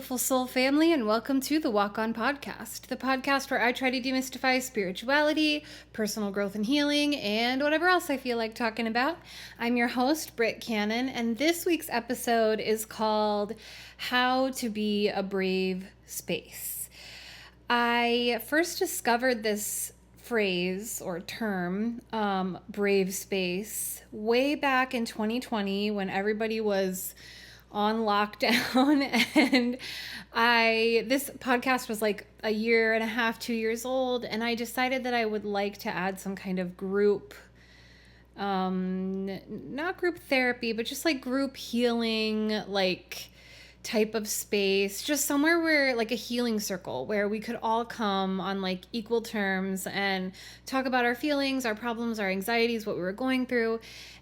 beautiful soul family, and welcome to the Walk On Podcast, the podcast where I try to demystify spirituality, personal growth and healing, and whatever else I feel like talking about. I'm your host, Britt Cannon, and this week's episode is called How to Be a Brave Space. I first discovered this phrase or term, brave space, way back in 2020 when everybody was on lockdown. And this podcast was like a year and a half, 2 years old, and I decided that I would like to add some kind of group, not group therapy, but just like group healing, like type of space, just somewhere where like a healing circle where we could all come on like equal terms and talk about our feelings, our problems, our anxieties, what we were going through.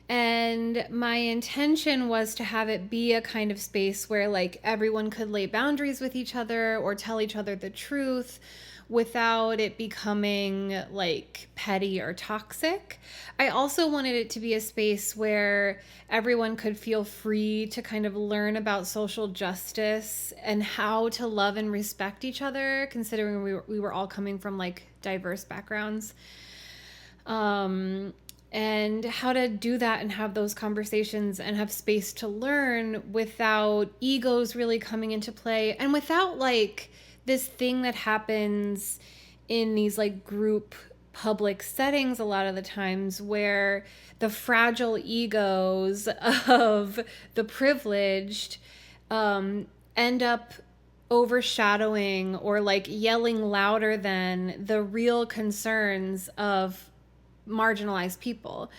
And my intention was to have it be a kind of space where like everyone could lay boundaries with each other or tell each other the truth without it becoming like petty or toxic. I also wanted it to be a space where everyone could feel free to kind of learn about social justice and how to love and respect each other, considering we were all coming from like diverse backgrounds. And how to do that and have those conversations and have space to learn without egos really coming into play and without like this thing that happens in these like group public settings a lot of the times where the fragile egos of the privileged end up overshadowing or like yelling louder than the real concerns of marginalized people.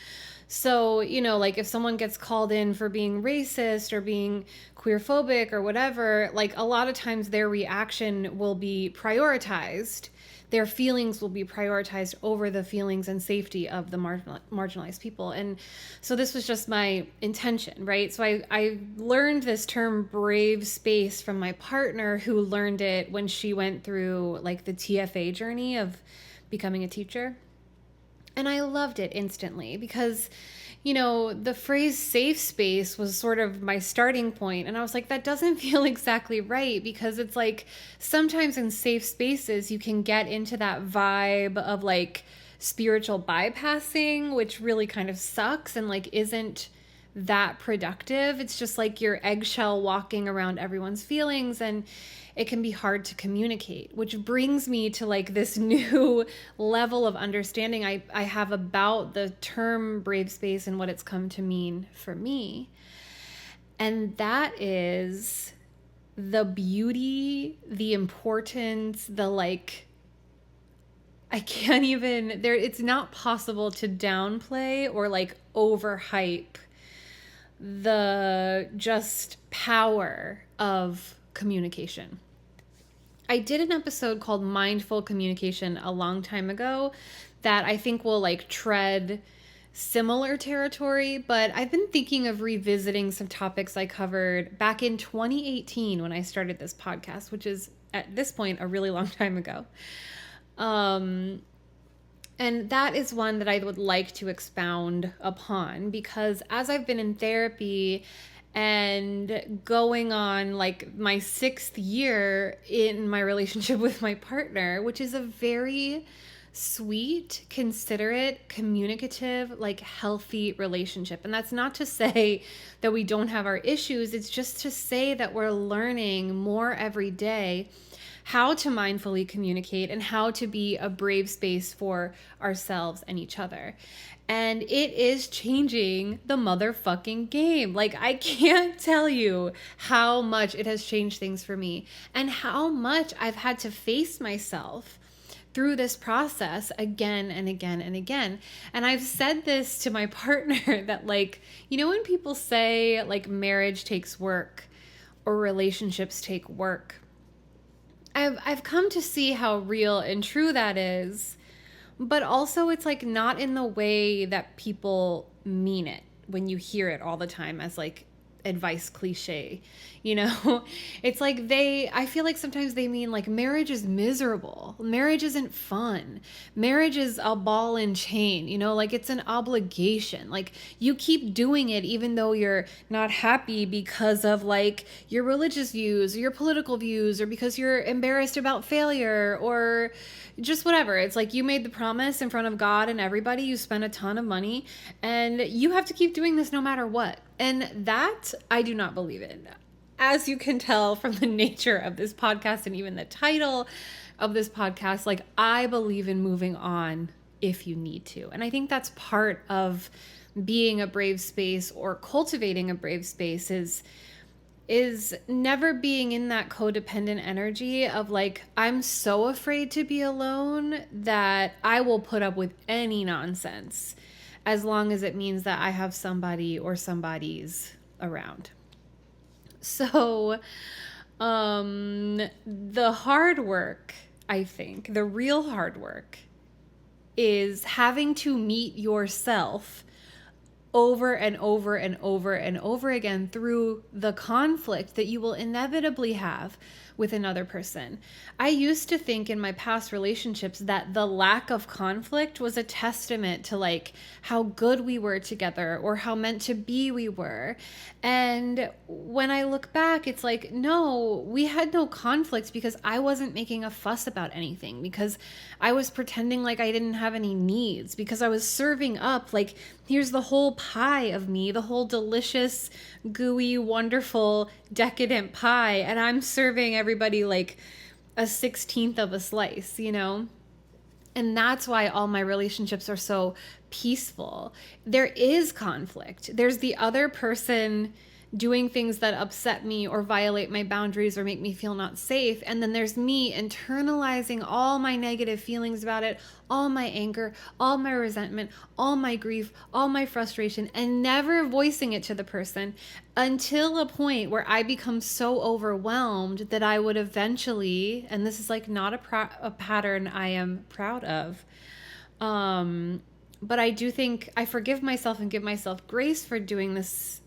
So, like if someone gets called in for being racist or being queerphobic or whatever, like a lot of times their reaction will be prioritized. Their feelings will be prioritized over the feelings and safety of the marginalized people. And so this was just my intention, right? So I learned this term brave space from my partner, who learned it when she went through like the TFA journey of becoming a teacher. And I loved it instantly because, the phrase safe space was sort of my starting point. And I was like, that doesn't feel exactly right, because it's like sometimes in safe spaces, you can get into that vibe of like spiritual bypassing, which really kind of sucks and like isn't that productive. It's just like your eggshell walking around everyone's feelings, and it can be hard to communicate, which brings me to like this new level of understanding I have about the term brave space and what it's come to mean for me. And that is the beauty, the importance, the like, I can't even, it's not possible to downplay or like overhype the just power of communication. I did an episode called Mindful Communication a long time ago that I think will like tread similar territory, but I've been thinking of revisiting some topics I covered back in 2018 when I started this podcast, which is at this point a really long time ago. And that is one that I would like to expound upon, because as I've been in therapy and going on like my 6th year in my relationship with my partner, which is a very sweet, considerate, communicative, like healthy relationship. And that's not to say that we don't have our issues. It's just to say that we're learning more every day how to mindfully communicate and how to be a brave space for ourselves and each other. And it is changing the motherfucking game. Like, I can't tell you how much it has changed things for me and how much I've had to face myself through this process again and again and again. And I've said this to my partner that like, when people say like marriage takes work or relationships take work, I've come to see how real and true that is, but also it's like not in the way that people mean it when you hear it all the time as like advice cliche, you know? It's like I feel like sometimes they mean like marriage is miserable. Marriage isn't fun. Marriage is a ball and chain, you know, like it's an obligation. Like you keep doing it even though you're not happy because of like your religious views or your political views or because you're embarrassed about failure or just whatever. It's like you made the promise in front of God and everybody, you spent a ton of money and you have to keep doing this no matter what. And that I do not believe in. As you can tell from the nature of this podcast and even the title of this podcast, like I believe in moving on if you need to. And I think that's part of being a brave space or cultivating a brave space is never being in that codependent energy of like, I'm so afraid to be alone that I will put up with any nonsense as long as it means that I have somebody or somebody's around. So, the hard work, I think, the real hard work is having to meet yourself over and over and over and over again through the conflict that you will inevitably have with another person. I used to think in my past relationships that the lack of conflict was a testament to like how good we were together or how meant to be we were. And when I look back, it's like, no, we had no conflict because I wasn't making a fuss about anything, because I was pretending like I didn't have any needs, because I was serving up like, here's the whole pie of me, the whole delicious, gooey, wonderful, decadent pie, and I'm serving everybody like a 16th of a slice, you know? And that's why all my relationships are so peaceful. There is conflict. There's the other person doing things that upset me or violate my boundaries or make me feel not safe. And then there's me internalizing all my negative feelings about it, all my anger, all my resentment, all my grief, all my frustration, and never voicing it to the person until a point where I become so overwhelmed that I would eventually, and this is like not a pattern I am proud of, but I do think I forgive myself and give myself grace for doing this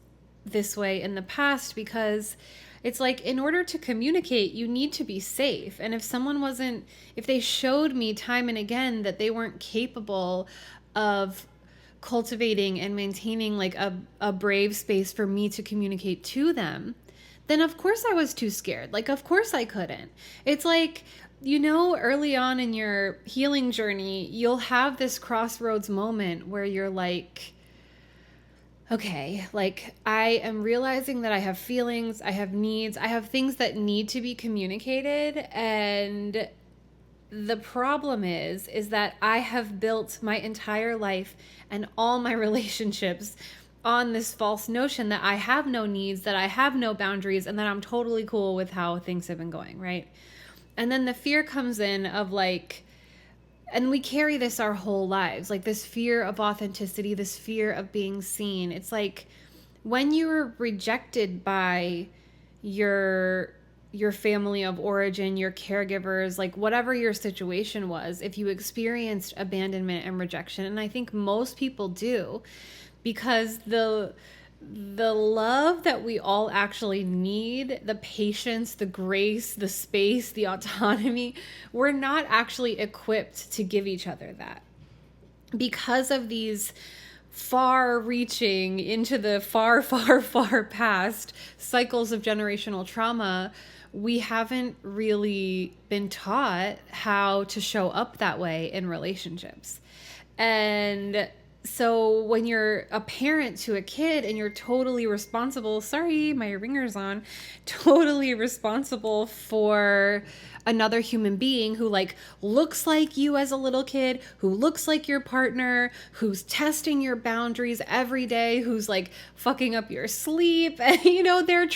way in the past, because it's like in order to communicate, you need to be safe. And if they showed me time and again that they weren't capable of cultivating and maintaining like a brave space for me to communicate to them, then of course I was too scared. Like, of course I couldn't. It's like, you know, early on in your healing journey, you'll have this crossroads moment where you're like, okay, like I am realizing that I have feelings, I have needs, I have things that need to be communicated. And the problem is that I have built my entire life and all my relationships on this false notion that I have no needs, that I have no boundaries, and that I'm totally cool with how things have been going, right? And then the fear comes in of like, and we carry this our whole lives, like this fear of authenticity, this fear of being seen. It's like when you were rejected by your family of origin, your caregivers, like whatever your situation was, if you experienced abandonment and rejection, and I think most people do, because the love that we all actually need, the patience, the grace, the space, the autonomy, we're not actually equipped to give each other that. Because of these far-reaching into the far, far, far past cycles of generational trauma, we haven't really been taught how to show up that way in relationships. And so when you're a parent to a kid and you're totally responsible, sorry, my ringer's on, totally responsible for another human being who like looks like you as a little kid, who looks like your partner, who's testing your boundaries every day, who's like fucking up your sleep, and you know, they're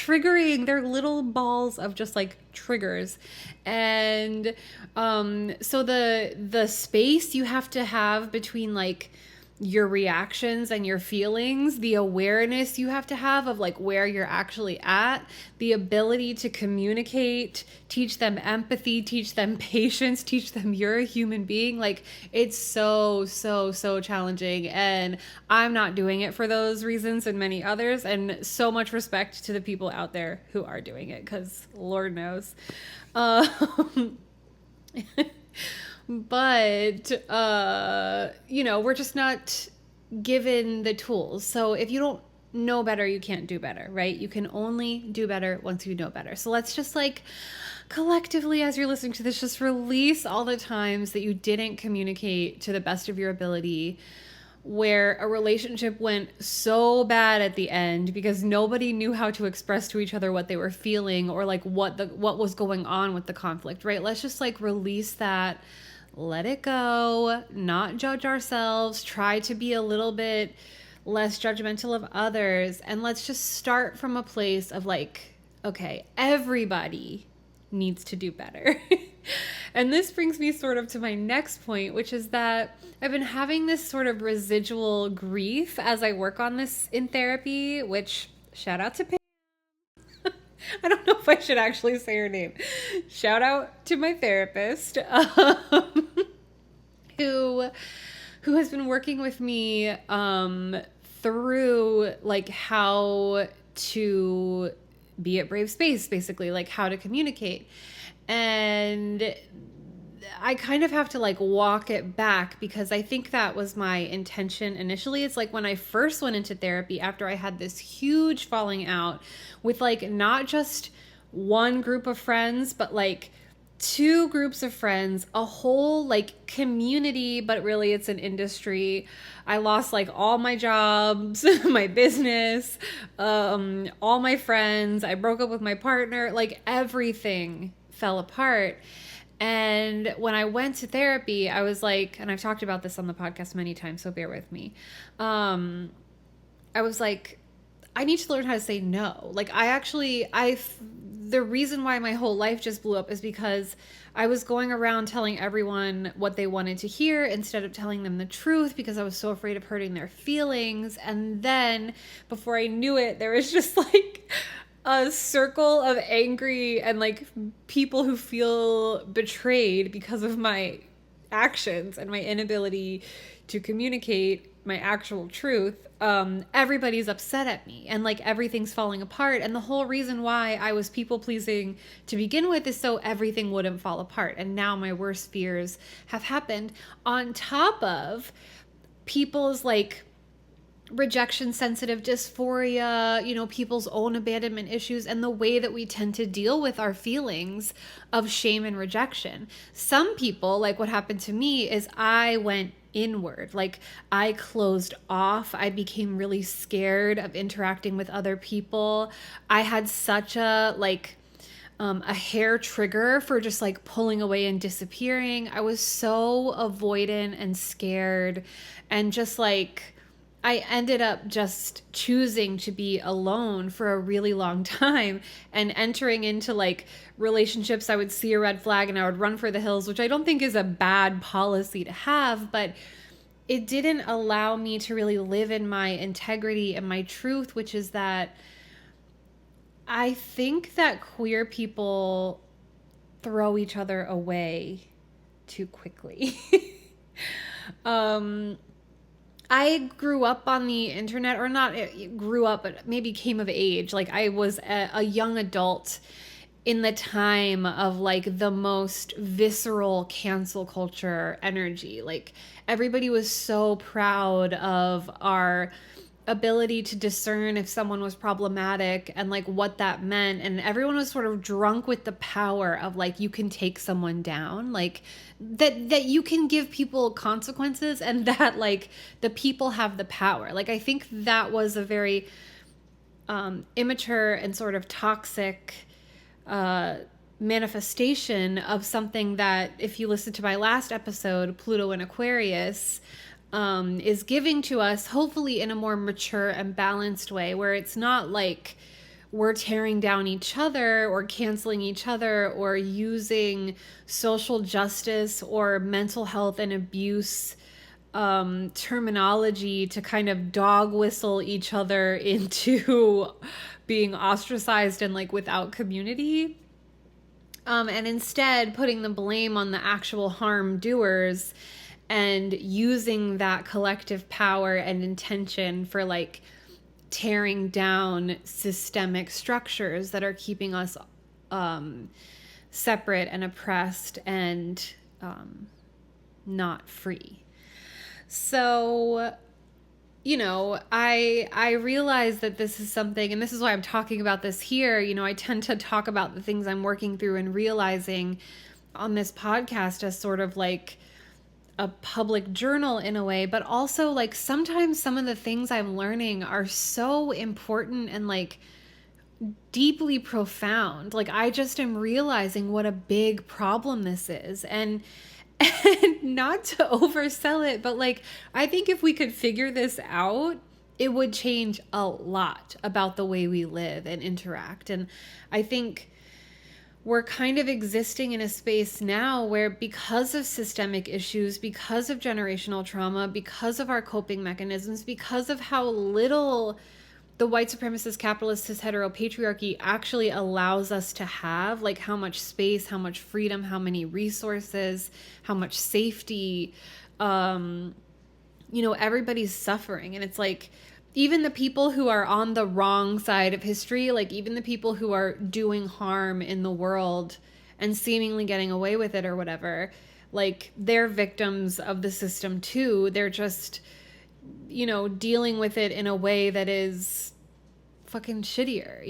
little balls of just like triggers. And so the space you have to have between like your reactions and your feelings, the awareness you have to have of like where you're actually at, the ability to communicate, teach them empathy, teach them patience, teach them you're a human being. Like it's so, so, so challenging. And I'm not doing it for those reasons and many others. And so much respect to the people out there who are doing it, because Lord knows. But we're just not given the tools. So if you don't know better, you can't do better, right? You can only do better once you know better. So let's just like collectively, as you're listening to this, just release all the times that you didn't communicate to the best of your ability, where a relationship went so bad at the end because nobody knew how to express to each other what they were feeling, or like what was going on with the conflict, right? Let's just like release that, let it go, not judge ourselves, try to be a little bit less judgmental of others, and let's just start from a place of like, okay, everybody needs to do better. And this brings me sort of to my next point, which is that I've been having this sort of residual grief as I work on this in therapy, which shout out to Pam. I don't know if I should actually say her name. Shout out to my therapist, who has been working with me through like how to be at brave space, basically, like how to communicate. And I kind of have to like walk it back, because I think that was my intention initially. It's like when I first went into therapy after I had this huge falling out with like not just one group of friends, but like two groups of friends, a whole like community, but really it's an industry. I lost like all my jobs, my business, all my friends. I broke up with my partner, like everything fell apart. And when I went to therapy, I was like, and I've talked about this on the podcast many times, so bear with me. I was like, I need to learn how to say no. Like the reason why my whole life just blew up is because I was going around telling everyone what they wanted to hear instead of telling them the truth, because I was so afraid of hurting their feelings. And then before I knew it, there was just like a circle of angry and like people who feel betrayed because of my actions and my inability to communicate my actual truth. Everybody's upset at me and like everything's falling apart. And the whole reason why I was people pleasing to begin with is so everything wouldn't fall apart. And now my worst fears have happened on top of people's like rejection sensitive dysphoria, people's own abandonment issues, and the way that we tend to deal with our feelings of shame and rejection. Some people, like what happened to me is I went inward. Like I closed off. I became really scared of interacting with other people. I had such a hair trigger for just like pulling away and disappearing. I was so avoidant and scared, and just like I ended up just choosing to be alone for a really long time and entering into like relationships. I would see a red flag and I would run for the hills, which I don't think is a bad policy to have, but it didn't allow me to really live in my integrity and my truth, which is that I think that queer people throw each other away too quickly. I grew up on the internet, or not grew up, but maybe came of age. Like I was a young adult in the time of like the most visceral cancel culture energy. Like everybody was so proud of our ability to discern if someone was problematic and like what that meant, and everyone was sort of drunk with the power of like you can take someone down, like that you can give people consequences, and that like the people have the power. Like I think that was a very immature and sort of toxic manifestation of something that, if you listen to my last episode, Pluto and Aquarius, is giving to us, hopefully in a more mature and balanced way, where it's not like we're tearing down each other or canceling each other or using social justice or mental health and abuse terminology to kind of dog whistle each other into being ostracized and like without community. And instead putting the blame on the actual harm doers and using that collective power and intention for like tearing down systemic structures that are keeping us separate and oppressed and not free. So, I realize that this is something, and this is why I'm talking about this here. I tend to talk about the things I'm working through and realizing on this podcast as sort of like a public journal in a way, but also like sometimes some of the things I'm learning are so important and like deeply profound. Like I just am realizing what a big problem this is. And not to oversell it, but like I think if we could figure this out, it would change a lot about the way we live and interact. And I think we're kind of existing in a space now where, because of systemic issues, because of generational trauma, because of our coping mechanisms, because of how little the white supremacist, capitalist, cis heteropatriarchy actually allows us to have, like how much space, how much freedom, how many resources, how much safety, everybody's suffering. And it's like, even the people who are on the wrong side of history, like even the people who are doing harm in the world and seemingly getting away with it or whatever, like they're victims of the system too. They're just, dealing with it in a way that is fucking shittier,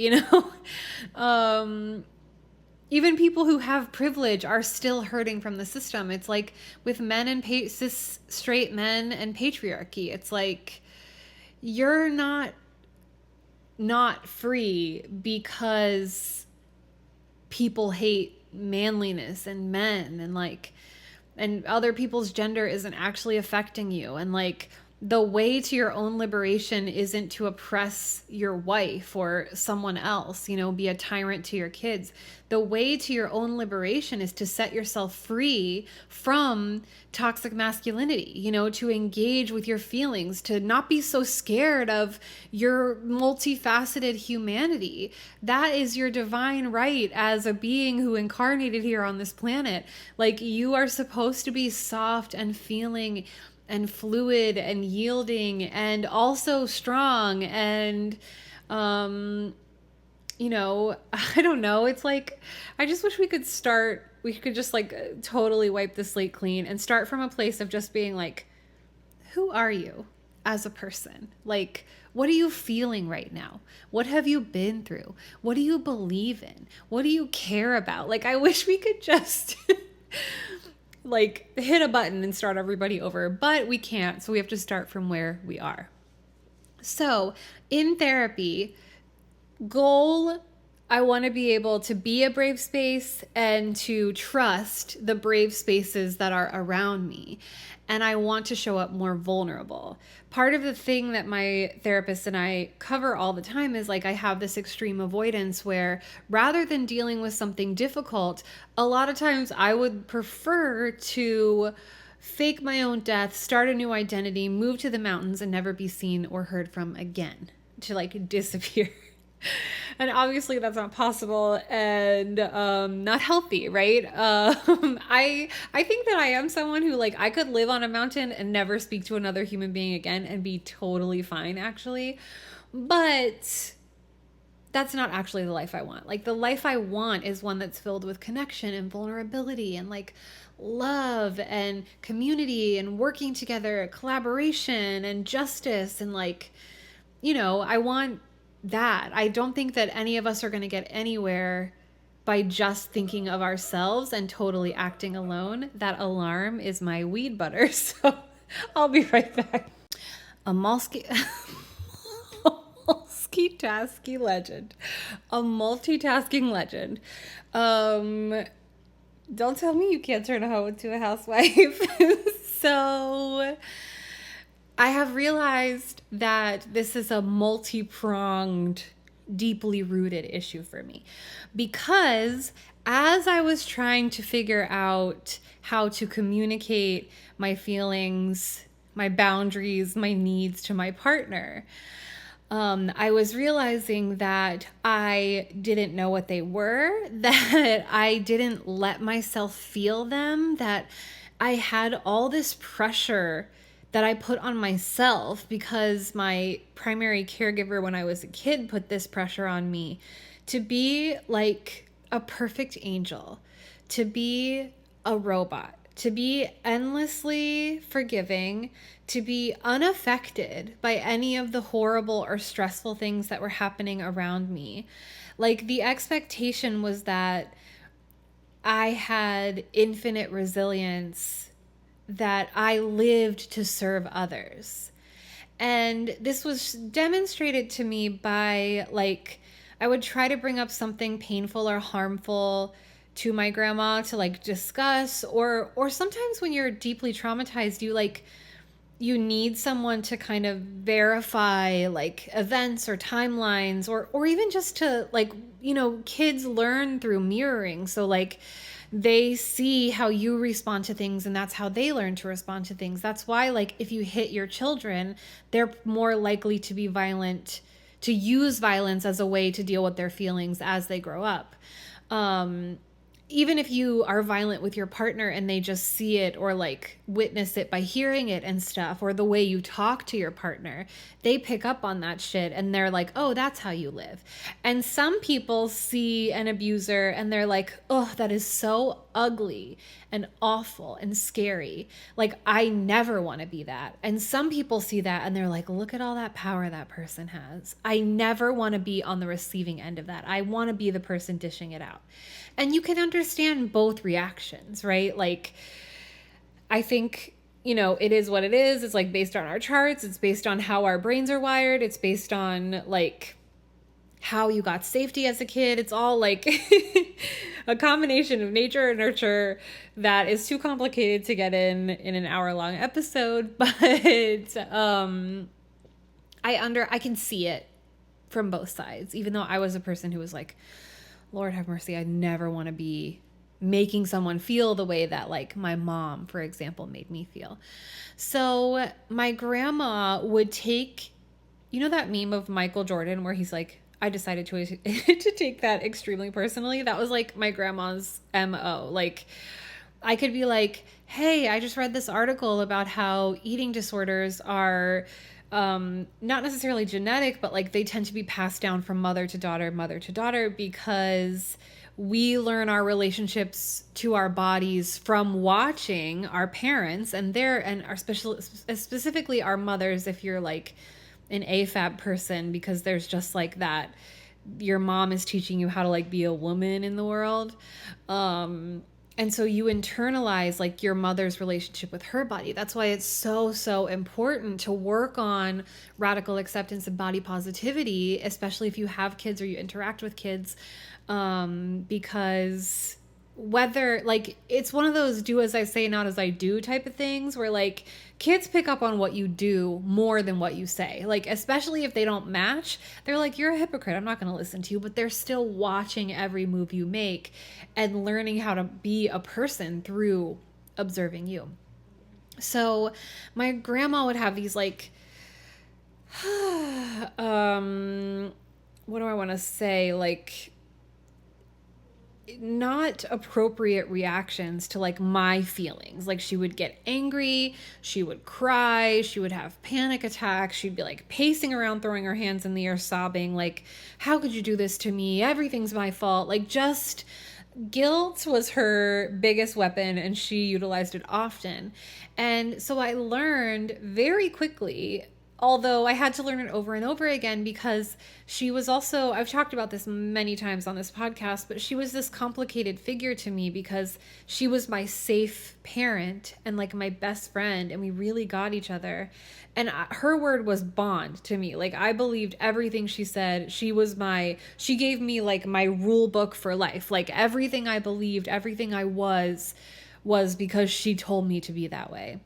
even people who have privilege are still hurting from the system. It's like with men and cis straight men and patriarchy, it's like, you're not free because people hate manliness and men and other people's gender isn't actually affecting you. And like the way to your own liberation isn't to oppress your wife or someone else, be a tyrant to your kids. The way to your own liberation is to set yourself free from toxic masculinity, to engage with your feelings, to not be so scared of your multifaceted humanity. That is your divine right as a being who incarnated here on this planet. Like, you are supposed to be soft and feeling and fluid and yielding and also strong and I don't know, it's like I just wish we could just like totally wipe the slate clean and start from a place of just being like, who are you as a person? Like, what are you feeling right now? What have you been through? What do you believe in? What do you care about? Like, I wish we could just like hit a button and start everybody over, but we can't. So we have to start from where we are. So in therapy, goal, I want to be able to be a brave space and to trust the brave spaces that are around me. And I want to show up more vulnerable. Part of the thing that my therapist and I cover all the time is like I have this extreme avoidance where rather than dealing with something difficult, a lot of times I would prefer to fake my own death, start a new identity, move to the mountains and never be seen or heard from again, to like disappear. And obviously that's not possible and not healthy, right? I think that I am someone who, like, I could live on a mountain and never speak to another human being again and be totally fine, actually. But that's not actually the life I want. Like, the life I want is one that's filled with connection and vulnerability and like love and community and working together, collaboration and justice and like, I want that. I don't think that any of us are going to get anywhere by just thinking of ourselves and totally acting alone. That alarm is my weed butter, so I'll be right back. A multitasking legend. A multitasking legend. Don't tell me you can't turn a hoe into a housewife. So I have realized that this is a multi-pronged, deeply rooted issue for me, because as I was trying to figure out how to communicate my feelings, my boundaries, my needs to my partner. I was realizing that I didn't know what they were, that I didn't let myself feel them, that I had all this pressure that I put on myself because my primary caregiver when I was a kid put this pressure on me to be like a perfect angel, to be a robot, to be endlessly forgiving, to be unaffected by any of the horrible or stressful things that were happening around me. Like the expectation was that I had infinite resilience, that I lived to serve others. And this was demonstrated to me by, like, I would try to bring up something painful or harmful to my grandma to like discuss, or sometimes when you're deeply traumatized, you need someone to kind of verify like events or timelines, or even just to like, kids learn through mirroring. So like they see how you respond to things and that's how they learn to respond to things. That's why like if you hit your children, they're more likely to be violent, to use violence as a way to deal with their feelings as they grow up. Even if you are violent with your partner and they just see it or like witness it by hearing it and stuff, or the way you talk to your partner, they pick up on that shit and they're like, oh, that's how you live. And some people see an abuser and they're like, oh, that is so ugly and awful and scary. Like, I never want to be that. And some people see that and they're like, look at all that power that person has. I never want to be on the receiving end of that. I want to be the person dishing it out. And you can understand both reactions, right? Like, I think, it is what it is. It's like based on our charts. It's based on how our brains are wired. It's based on like how you got safety as a kid. It's all like a combination of nature and nurture that is too complicated to get in an hour-long episode. But I can see it from both sides, even though I was a person who was like, Lord have mercy, I never want to be making someone feel the way that like my mom, for example, made me feel. So my grandma would take, that meme of Michael Jordan where he's like, I decided to take that extremely personally. That was like my grandma's MO. Like I could be like, hey, I just read this article about how eating disorders are not necessarily genetic, but like they tend to be passed down from mother to daughter, because we learn our relationships to our bodies from watching our parents and our specifically our mothers, if you're like an AFAB person, because there's just like that, your mom is teaching you how to like be a woman in the world. And so you internalize like your mother's relationship with her body. That's why it's so, so important to work on radical acceptance and body positivity, especially if you have kids or you interact with kids. Because whether like it's one of those do as I say, not as I do type of things where like kids pick up on what you do more than what you say. Like, especially if they don't match, they're like, you're a hypocrite, I'm not going to listen to you, but they're still watching every move you make and learning how to be a person through observing you. So my grandma would have these like, what do I want to say? Like, not appropriate reactions to like my feelings. Like she would get angry, she would cry, she would have panic attacks, she'd be like pacing around, throwing her hands in the air, sobbing like, how could you do this to me? Everything's my fault. Like, just guilt was her biggest weapon and she utilized it often. And so I learned very quickly, although I had to learn it over and over again, because she was also, I've talked about this many times on this podcast, but she was this complicated figure to me because she was my safe parent and like my best friend, and we really got each other. And her word was bond to me. Like, I believed everything she said. She gave me like my rule book for life. Like, everything I believed, everything I was because she told me to be that way.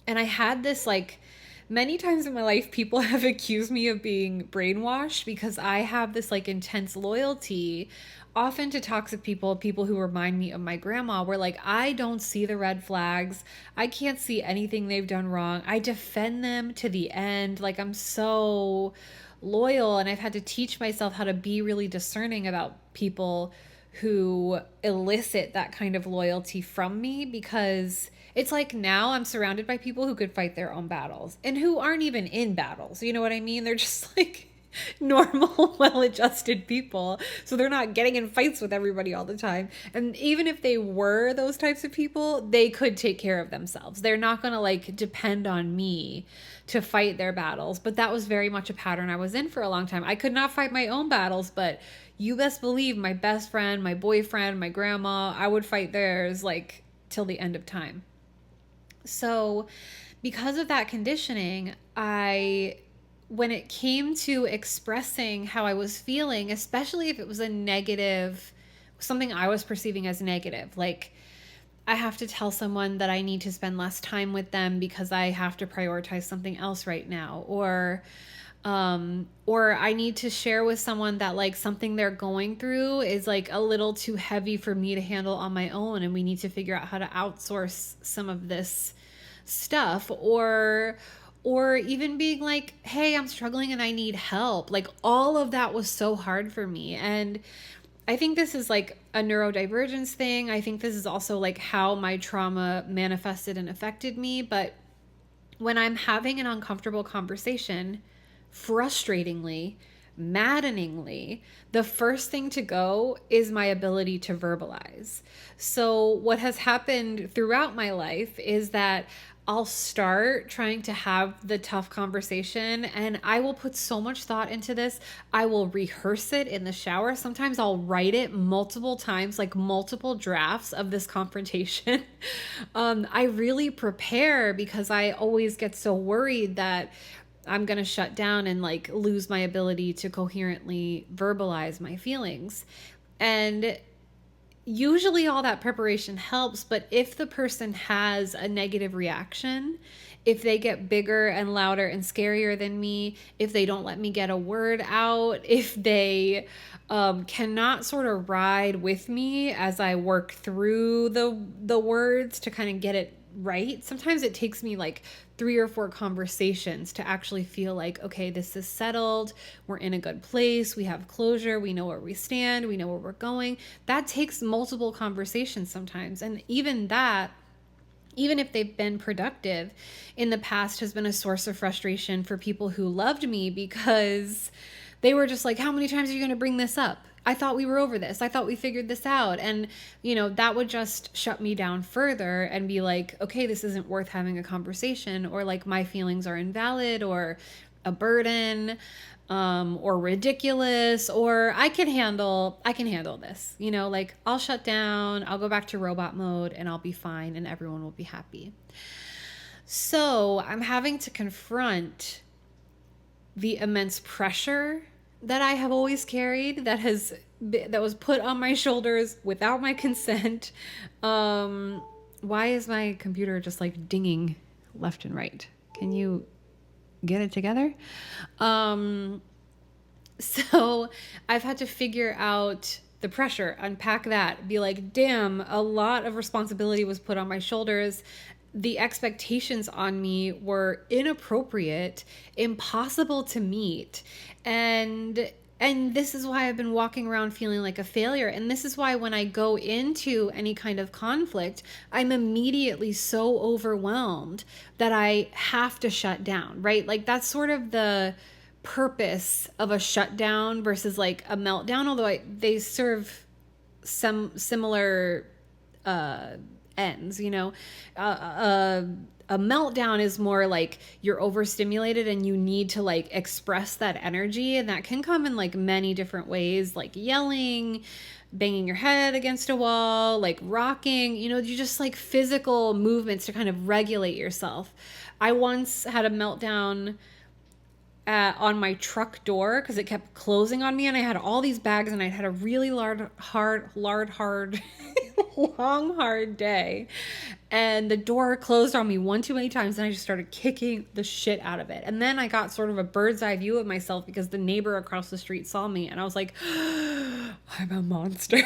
And I had this like many times in my life, people have accused me of being brainwashed because I have this like intense loyalty, often to toxic people, people who remind me of my grandma, where like I don't see the red flags. I can't see anything they've done wrong. I defend them to the end. Like I'm so loyal, and I've had to teach myself how to be really discerning about people who elicit that kind of loyalty from me, because it's like now I'm surrounded by people who could fight their own battles and who aren't even in battles. You know what I mean? They're just like normal, well-adjusted people. So they're not getting in fights with everybody all the time. And even if they were those types of people, they could take care of themselves. They're not going to like depend on me to fight their battles. But that was very much a pattern I was in for a long time. I could not fight my own battles, but you best believe my best friend, my boyfriend, my grandma, I would fight theirs like till the end of time. So, because of that conditioning, when it came to expressing how I was feeling, especially if it was a negative, something I was perceiving as negative, like I have to tell someone that I need to spend less time with them because I have to prioritize something else right now, or I need to share with someone that like something they're going through is like a little too heavy for me to handle on my own, and we need to figure out how to outsource some of this stuff, or even being like, hey, I'm struggling and I need help. Like all of that was so hard for me. And I think this is like a neurodivergence thing. I think this is also like how my trauma manifested and affected me. But when I'm having an uncomfortable conversation, frustratingly, maddeningly, the first thing to go is my ability to verbalize. So what has happened throughout my life is that I'll start trying to have the tough conversation, and I will put so much thought into this. I will rehearse it in the shower. Sometimes I'll write it multiple times, like multiple drafts of this confrontation. I really prepare because I always get so worried that I'm going to shut down and like lose my ability to coherently verbalize my feelings. And usually all that preparation helps, but if the person has a negative reaction, if they get bigger and louder and scarier than me, if they don't let me get a word out, if they cannot sort of ride with me as I work through the words to kind of get it right. Sometimes it takes me like 3 or 4 conversations to actually feel like, okay, this is settled. We're in a good place. We have closure. We know where we stand. We know where we're going. That takes multiple conversations sometimes. And even that, even if they've been productive in the past, has been a source of frustration for people who loved me, because they were just like, how many times are you going to bring this up? I thought we were over this. I thought we figured this out. And, that would just shut me down further and be like, okay, this isn't worth having a conversation, or like my feelings are invalid or a burden, or ridiculous, or I can handle this, like I'll shut down, I'll go back to robot mode and I'll be fine and everyone will be happy. So I'm having to confront the immense pressure that I have always carried, that was put on my shoulders without my consent. Why is my computer just like dinging left and right? Can you get it together? So I've had to figure out the pressure, unpack that, be like, damn, a lot of responsibility was put on my shoulders. The expectations on me were inappropriate, impossible to meet. And this is why I've been walking around feeling like a failure. And this is why when I go into any kind of conflict, I'm immediately so overwhelmed that I have to shut down, right? Like that's sort of the purpose of a shutdown versus like a meltdown, although they serve some similar ends, a meltdown is more like you're overstimulated and you need to like express that energy, and that can come in like many different ways, like yelling, banging your head against a wall, like rocking, you just like physical movements to kind of regulate yourself. I once had a meltdown on my truck door because it kept closing on me, and I had all these bags, and I had a really long, hard day. And the door closed on me one too many times, and I just started kicking the shit out of it. And then I got sort of a bird's eye view of myself because the neighbor across the street saw me, and I was like, I'm a monster.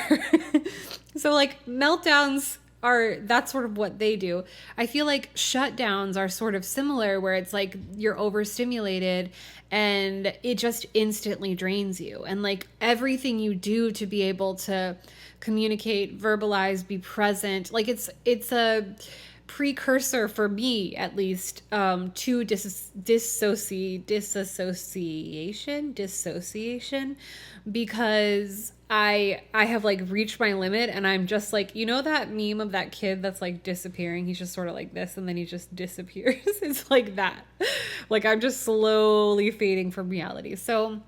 So like meltdowns that's sort of what they do. I feel like shutdowns are sort of similar, where it's like you're overstimulated and it just instantly drains you. And like everything you do to be able to communicate, verbalize, be present, like it's a precursor for me, at least, to dissociation, because I have like reached my limit, and I'm just like, you know that meme of that kid that's like disappearing? He's just sort of like this, and then he just disappears. It's like that. Like I'm just slowly fading from reality. So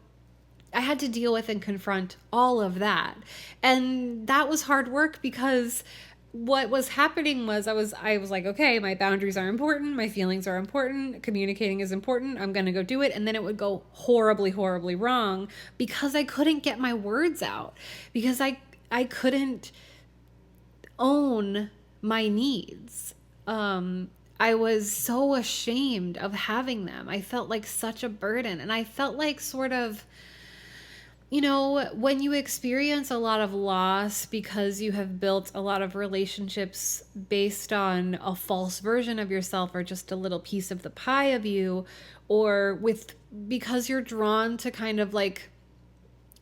I had to deal with and confront all of that. And that was hard work, because what was happening was I was like, okay, my boundaries are important, my feelings are important, communicating is important, I'm going to go do it. And then it would go horribly, horribly wrong because I couldn't get my words out, because I couldn't own my needs. I was so ashamed of having them. I felt like such a burden, and I felt like sort of, you know, when you experience a lot of loss because you have built a lot of relationships based on a false version of yourself, or just a little piece of the pie of you, or because you're drawn to kind of like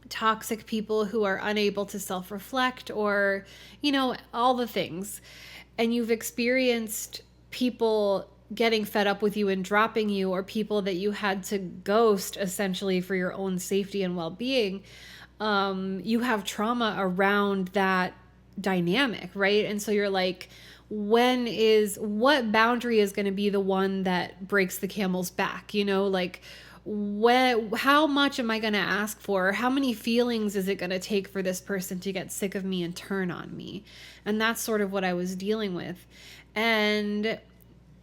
toxic people who are unable to self-reflect, or, you know, all the things, and you've experienced people getting fed up with you and dropping you, or people that you had to ghost essentially for your own safety and well-being, you have trauma around that dynamic, right? And so you're like, what boundary is going to be the one that breaks the camel's back? You know, like, how much am I going to ask for? How many feelings is it going to take for this person to get sick of me and turn on me? And that's sort of what I was dealing with. And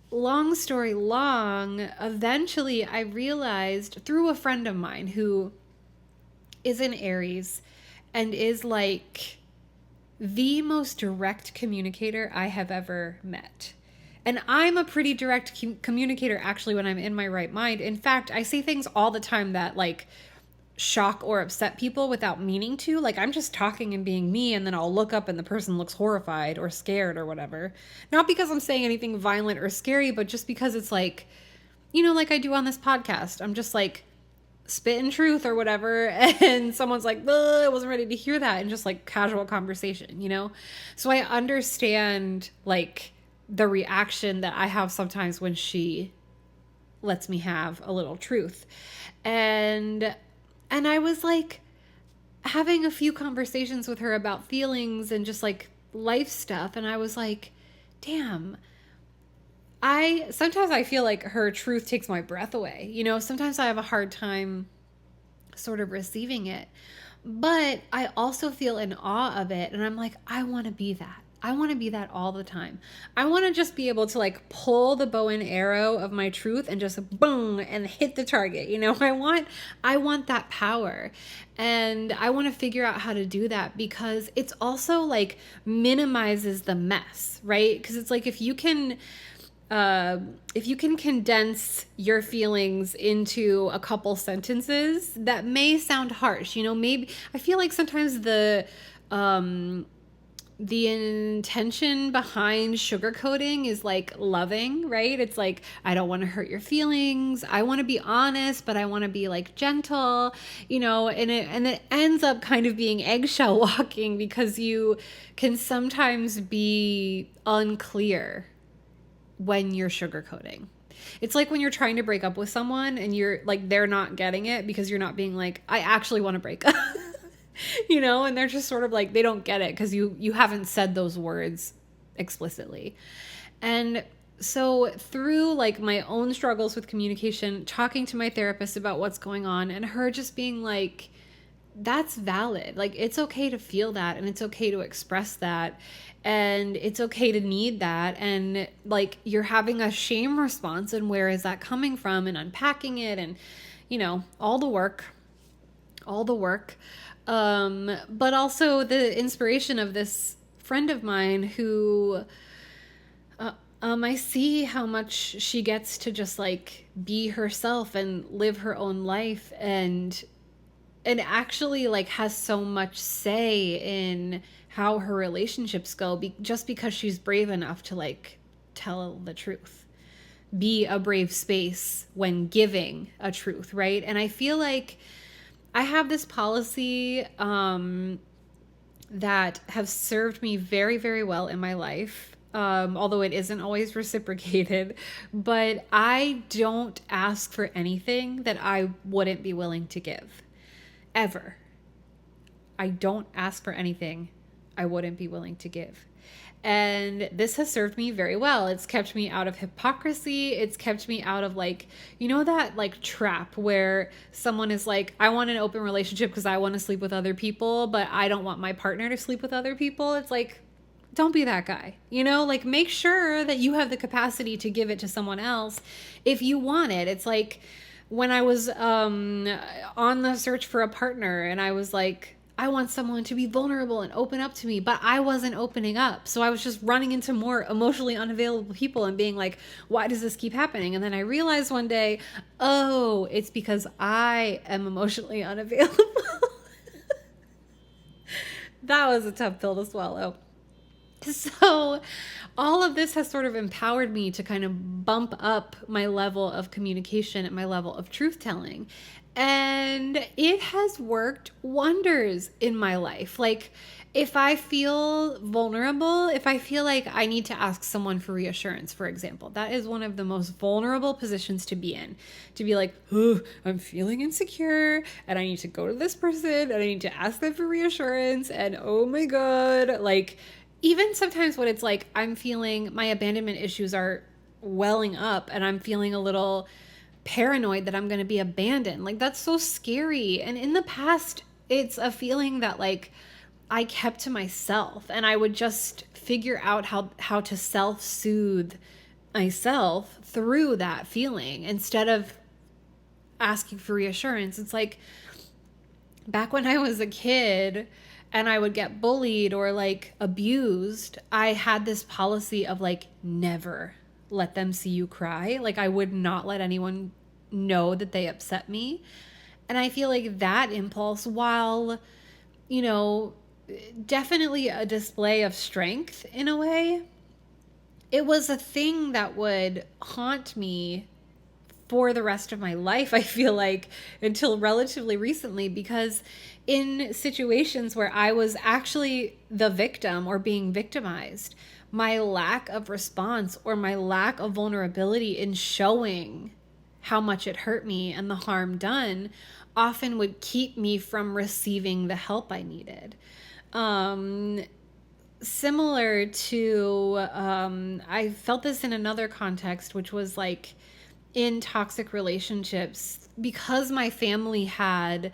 long story long, eventually I realized through a friend of mine who is an Aries and is like the most direct communicator I have ever met. And I'm a pretty direct communicator, actually, when I'm in my right mind. In fact, I say things all the time that like shock or upset people without meaning to. Like I'm just talking and being me, and then I'll look up and the person looks horrified or scared or whatever. Not because I'm saying anything violent or scary, but just because it's like, you know, like I do on this podcast. I'm just like spitting truth or whatever, and someone's like, I wasn't ready to hear that, and just like casual conversation, you know? So I understand like the reaction that I have sometimes when she lets me have a little truth. And I was like having a few conversations with her about feelings and just like life stuff. And I was like, damn, sometimes I feel like her truth takes my breath away. You know, sometimes I have a hard time sort of receiving it, but I also feel in awe of it. And I'm like, I want to be that. I want to be that all the time. I want to just be able to like pull the bow and arrow of my truth and just boom and hit the target. You know, I want that power, and I want to figure out how to do that, because it's also like minimizes the mess, right? Because it's like if you can condense your feelings into a couple sentences, that may sound harsh, you know, maybe I feel like sometimes the intention behind sugarcoating is like loving, right? It's like, I don't want to hurt your feelings. I want to be honest, but I want to be like gentle, you know, and it ends up kind of being eggshell walking, because you can sometimes be unclear when you're sugarcoating. It's like when you're trying to break up with someone and you're like, they're not getting it because you're not being like, I actually want to break up. You know, and they're just sort of like, they don't get it because you haven't said those words explicitly. And so through like my own struggles with communication, talking to my therapist about what's going on, and her just being like, that's valid. Like, it's okay to feel that, and it's okay to express that, and it's okay to need that. And like, you're having a shame response, and where is that coming from, and unpacking it, and, you know, all the work. But also the inspiration of this friend of mine who I see how much she gets to just like be herself and live her own life, and actually like has so much say in how her relationships go, just because she's brave enough to like tell the truth, be a brave space when giving a truth, right? And I feel like I have this policy that have served me very, very well in my life. Although it isn't always reciprocated, but I don't ask for anything that I wouldn't be willing to give, ever. I don't ask for anything I wouldn't be willing to give. And this has served me very well. It's kept me out of hypocrisy. It's kept me out of like, you know, that like trap where someone is like, I want an open relationship because I want to sleep with other people, but I don't want my partner to sleep with other people. It's like, don't be that guy. You know, like make sure that you have the capacity to give it to someone else if you want it. It's like when I was on the search for a partner and I was like, I want someone to be vulnerable and open up to me, but I wasn't opening up. So I was just running into more emotionally unavailable people and being like, why does this keep happening? And then I realized one day, oh, it's because I am emotionally unavailable. That was a tough pill to swallow. So all of this has sort of empowered me to kind of bump up my level of communication and my level of truth telling. And it has worked wonders in my life. Like, if I feel vulnerable, if I feel like I need to ask someone for reassurance, for example, that is one of the most vulnerable positions to be in. To be like, oh, I'm feeling insecure and I need to go to this person and I need to ask them for reassurance. And oh my God, like, even sometimes when it's like I'm feeling my abandonment issues are welling up and I'm feeling a little paranoid that I'm going to be abandoned. Like that's so scary. And in the past, it's a feeling that like I kept to myself and I would just figure out how to self-soothe myself through that feeling instead of asking for reassurance. It's like back when I was a kid and I would get bullied or like abused, I had this policy of like never let them see you cry. Like I would not let anyone know that they upset me. And I feel like that impulse, while, you know, definitely a display of strength in a way, it was a thing that would haunt me for the rest of my life, I feel like, until relatively recently, because in situations where I was actually the victim or being victimized, my lack of response or my lack of vulnerability in showing how much it hurt me and the harm done often would keep me from receiving the help I needed. Similar to, I felt this in another context, which was like in toxic relationships, because my family had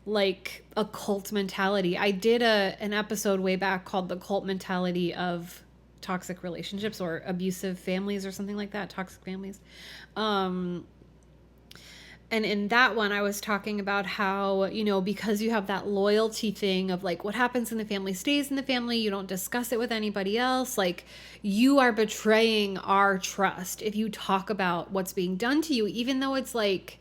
like a cult mentality. I did an episode way back called The Cult Mentality of Toxic Relationships or Abusive Families or something like that, toxic families. And in that one, I was talking about how, you know, because you have that loyalty thing of like what happens in the family stays in the family, you don't discuss it with anybody else. Like you are betraying our trust if you talk about what's being done to you, even though it's like,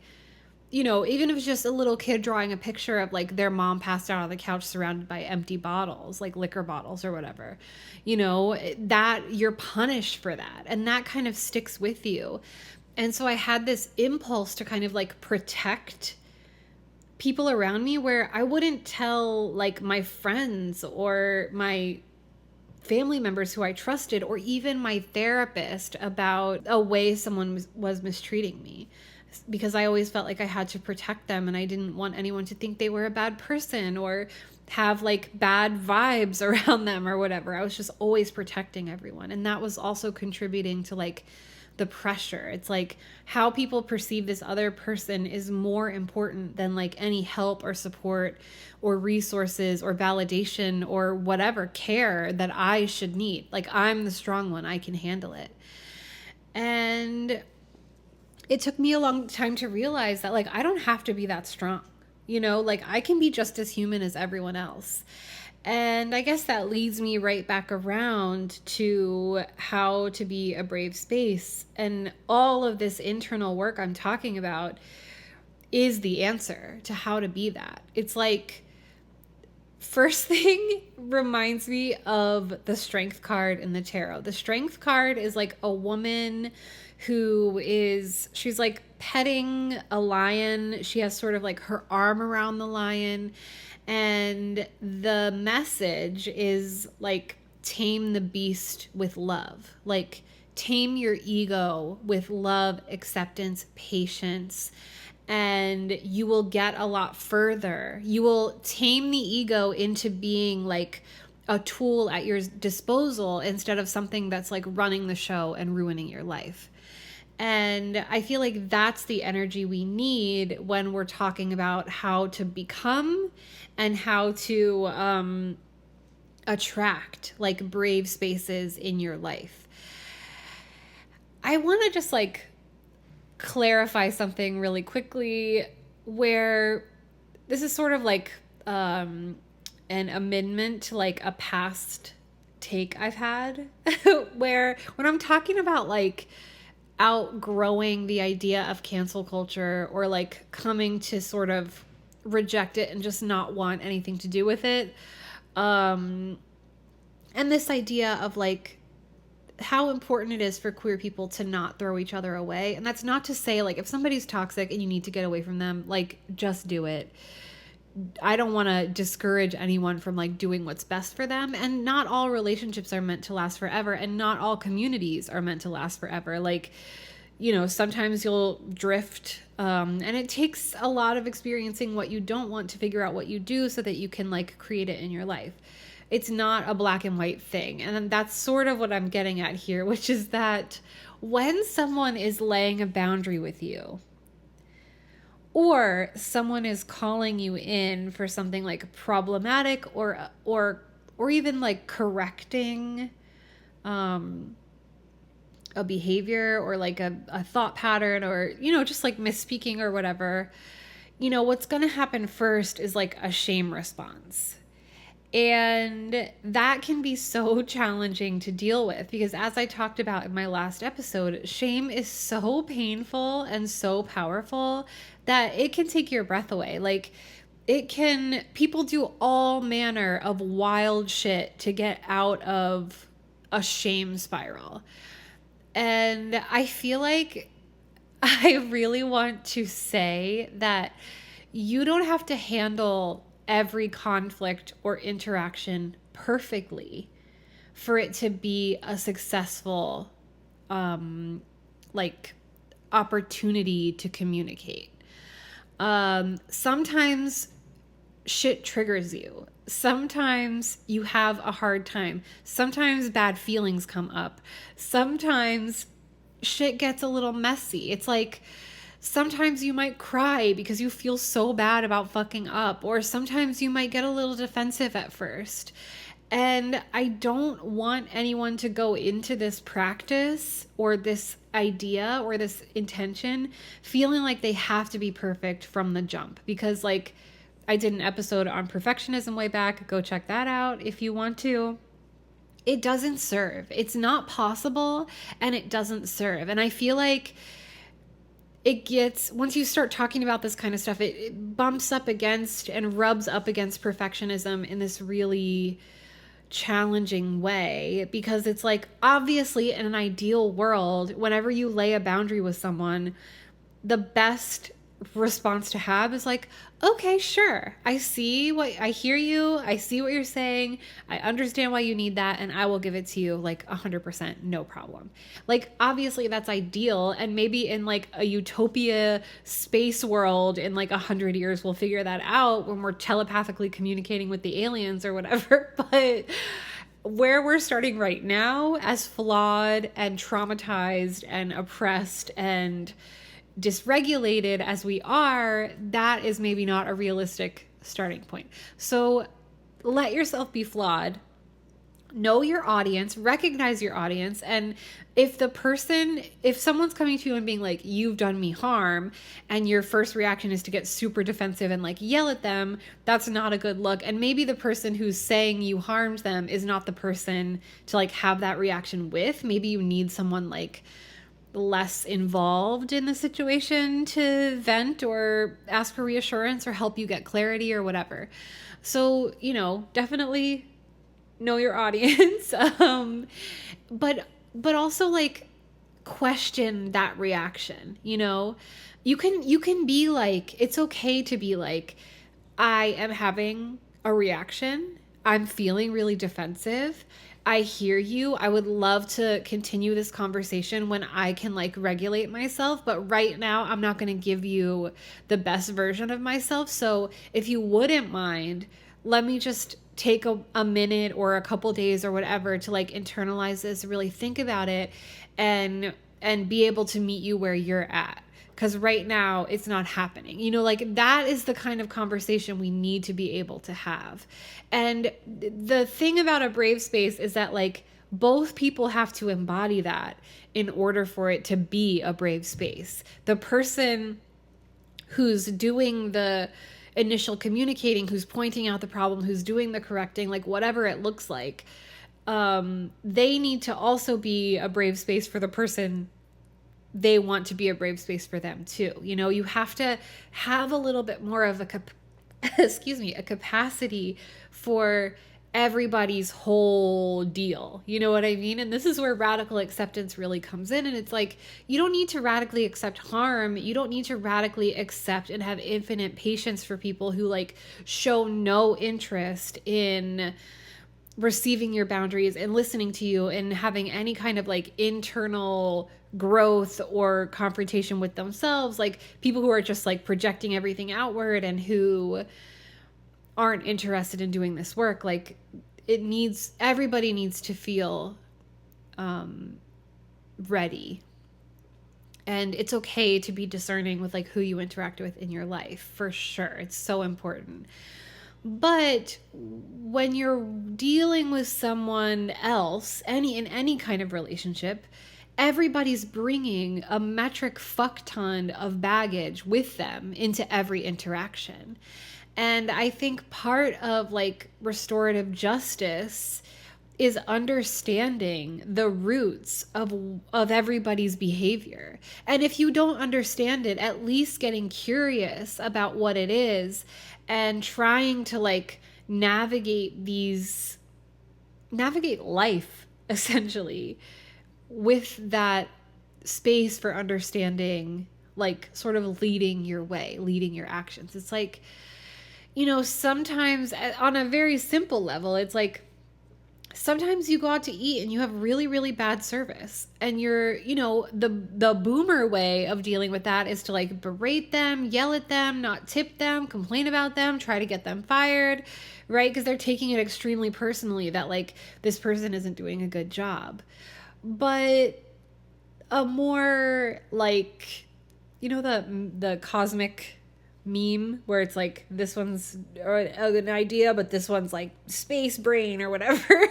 you know, even if it's just a little kid drawing a picture of like their mom passed out on the couch surrounded by empty bottles, like liquor bottles or whatever, you know, that you're punished for that. And that kind of sticks with you. And so I had this impulse to kind of like protect people around me where I wouldn't tell like my friends or my family members who I trusted or even my therapist about a way someone was mistreating me, because I always felt like I had to protect them and I didn't want anyone to think they were a bad person or have like bad vibes around them or whatever. I was just always protecting everyone. And that was also contributing to like the pressure. It's like how people perceive this other person is more important than like any help or support or resources or validation or whatever care that I should need. Like I'm the strong one, I can handle it. And it took me a long time to realize that like I don't have to be that strong. You know, like I can be just as human as everyone else. And I guess that leads me right back around to how to be a brave space. And all of this internal work I'm talking about is the answer to how to be that. It's like, first thing reminds me of the strength card in the tarot. The strength card is like a woman she's like petting a lion. She has sort of like her arm around the lion. And the message is like, tame the beast with love. Like, tame your ego with love, acceptance, patience, and you will get a lot further. You will tame the ego into being like a tool at your disposal instead of something that's like running the show and ruining your life. And I feel like that's the energy we need when we're talking about how to become and how to attract like brave spaces in your life. I want to just like clarify something really quickly, where this is sort of like an amendment to like a past take I've had where when I'm talking about like outgrowing the idea of cancel culture, or like coming to sort of reject it and just not want anything to do with it, and this idea of like how important it is for queer people to not throw each other away. And that's not to say like if somebody's toxic and you need to get away from them, like just do it. I don't want to discourage anyone from like doing what's best for them. And not all relationships are meant to last forever, and not all communities are meant to last forever. Like, you know, sometimes you'll drift, and it takes a lot of experiencing what you don't want to figure out what you do so that you can like create it in your life. It's not a black and white thing. And that's sort of what I'm getting at here, which is that when someone is laying a boundary with you, or someone is calling you in for something like problematic, or even like correcting a behavior, or like a thought pattern, or, you know, just like misspeaking or whatever, you know, what's going to happen first is like a shame response. And that can be so challenging to deal with because, as I talked about in my last episode, shame is so painful and so powerful that it can take your breath away. Like, people do all manner of wild shit to get out of a shame spiral. And I feel like I really want to say that you don't have to handle every conflict or interaction perfectly for it to be a successful like opportunity to communicate. Sometimes shit triggers you. Sometimes you have a hard time. Sometimes bad feelings come up. Sometimes shit gets a little messy. It's like, sometimes you might cry because you feel so bad about fucking up, or sometimes you might get a little defensive at first. And I don't want anyone to go into this practice or this idea or this intention feeling like they have to be perfect from the jump, because like I did an episode on perfectionism way back. Go check that out if you want to. It doesn't serve. It's not possible, and it doesn't serve. And I feel like once you start talking about this kind of stuff, it bumps up against and rubs up against perfectionism in this really challenging way, because it's like, obviously in an ideal world, whenever you lay a boundary with someone, the best response to have is like, okay, sure, I hear you, I see what you're saying, I understand why you need that, and I will give it to you like 100%, no problem. Like, obviously that's ideal, and maybe in like a utopia space world in like 100 years we'll figure that out when we're telepathically communicating with the aliens or whatever. But where we're starting right now, as flawed and traumatized and oppressed and dysregulated as we are, that is maybe not a realistic starting point. So let yourself be flawed. know your audience, recognize your audience. And if someone's coming to you and being like, you've done me harm, and your first reaction is to get super defensive and like yell at them, that's not a good look. And maybe the person who's saying you harmed them is not the person to like have that reaction with. Maybe you need someone like less involved in the situation to vent or ask for reassurance or help you get clarity or whatever. So, definitely know your audience. But also like question that reaction. You can be like, it's okay to be like, I am having a reaction, I'm feeling really defensive, I hear you, I would love to continue this conversation when I can like regulate myself, but right now I'm not going to give you the best version of myself. So if you wouldn't mind, let me just take a minute or a couple days or whatever to like internalize this, really think about it, and be able to meet you where you're at. Because right now it's not happening. Like that is the kind of conversation we need to be able to have. And the thing about a brave space is that like both people have to embody that in order for it to be a brave space. The person who's doing the initial communicating, who's pointing out the problem, who's doing the correcting, like whatever it looks like, they need to also be a brave space for the person they want to be a brave space for them too. You have to have a little bit more of a a capacity for everybody's whole deal. You know what I mean? And this is where radical acceptance really comes in. And it's like, you don't need to radically accept harm. You don't need to radically accept and have infinite patience for people who like show no interest in receiving your boundaries and listening to you and having any kind of like internal growth or confrontation with themselves. Like people who are just like projecting everything outward and who aren't interested in doing this work. Like everybody needs to feel ready. And it's okay to be discerning with like who you interact with in your life, for sure. It's so important. But when you're dealing with someone else, in any kind of relationship, everybody's bringing a metric fuck ton of baggage with them into every interaction. And I think part of like restorative justice is understanding the roots of everybody's behavior. And if you don't understand it, at least getting curious about what it is and trying to like navigate life essentially with that space for understanding, like sort of leading your way, leading your actions. It's like, sometimes on a very simple level, it's like, sometimes you go out to eat and you have really, really bad service, and you're, the boomer way of dealing with that is to like berate them, yell at them, not tip them, complain about them, try to get them fired, right? Because they're taking it extremely personally that like this person isn't doing a good job. But a more like, the cosmic meme where it's like, this one's an idea, but this one's like space brain or whatever.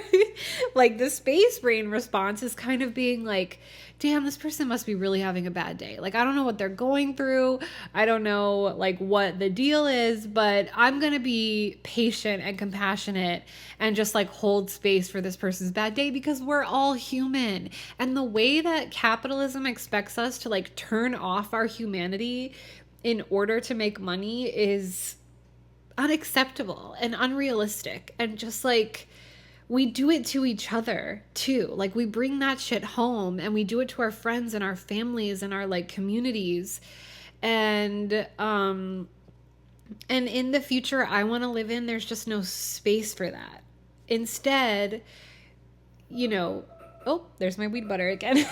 Like the space brain response is kind of being like, damn, this person must be really having a bad day. Like, I don't know what they're going through. I don't know like what the deal is, but I'm going to be patient and compassionate and just like hold space for this person's bad day, because we're all human. And the way that capitalism expects us to like turn off our humanity in order to make money is unacceptable and unrealistic. And just like, we do it to each other too. Like we bring that shit home and we do it to our friends and our families and our like communities. And in the future I want to live in, there's just no space for that. Instead, oh, there's my weed butter again.